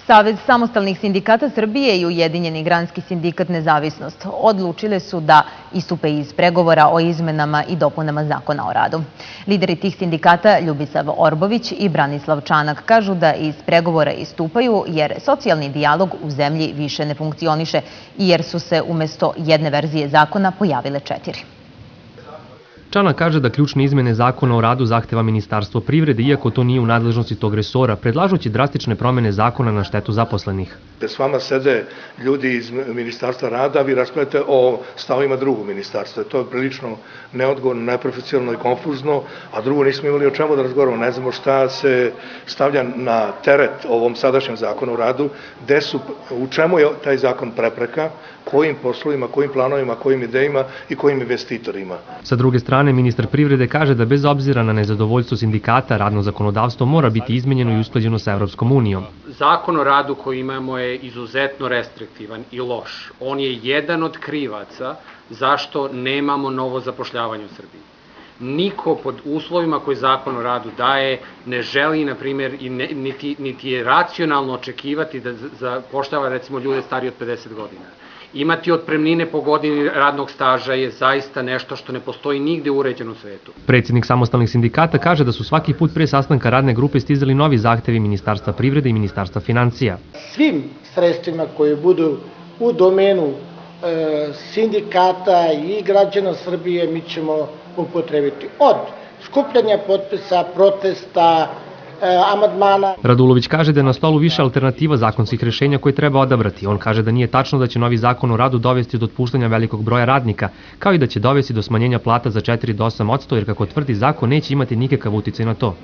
Savez samostalnih sindikata Srbije i Ujedinjeni granski sindikat Nezavisnost odlučile su da istupe iz pregovora o izmenama i dopunama Zakona o radu. Lideri tih sindikata Ljubisav Orbović i Branislav Čanak kažu da iz pregovora istupaju jer socijalni dijalog u zemlji više ne funkcioniše i jer su se umesto jedne verzije zakona pojavile 4. Čanak kaže da ključne izmene Zakona o radu zahteva Ministarstvo privrede, iako to nije u nadležnosti tog resora, predlažući drastične promene zakona na štetu zaposlenih. S vama sede ljudi iz Ministarstva rada, vi raspravljate o stavima drugog ministarstva. To je prilično neodgovorno, neprofesionalno i konfuzno, a drugo nismo imali o čemu da razgovaramo. Ne znamo šta se stavlja na teret ovom sadašnjem zakonu o radu, u čemu je taj zakon prepreka, kojim poslovima, kojim planovima, kojim idejima i kojim investitorima. Sa druge strane, ministar privrede kaže da bez obzira na nezadovoljstvo sindikata, radno zakonodavstvo mora biti izmenjeno i usklađeno sa Evropskom unijom. Zakon o radu koji imamo je izuzetno restriktivan i loš. On je jedan od krivaca zašto nemamo novo zapošljavanje u Srbiji. Niko pod uslovima koje Zakon o radu daje ne želi, na primjer, niti je racionalno očekivati da zapošljava recimo ljude stariji od 50 godina. Imati otpremnine po godini radnog staža je zaista nešto što ne postoji nigde uređeno u svetu. Predsjednik samostalnih sindikata kaže da su svaki put pre sastanka radne grupe stizali novi zahtevi Ministarstva privrede i Ministarstva financija. Svim sredstvima koje budu u domenu sindikata i građana Srbije mi ćemo upotrebiti od skupljanja potpisa, protesta, amandmana. Radulović kaže da je na stolu više alternativa zakonskih rešenja koje treba odabrati. On kaže da nije tačno da će novi zakon o radu dovesti do otpuštanja velikog broja radnika, kao i da će dovesti do smanjenja plata za 4 do 8%, jer kako tvrdi zakon neće imati nikakav uticaj na to.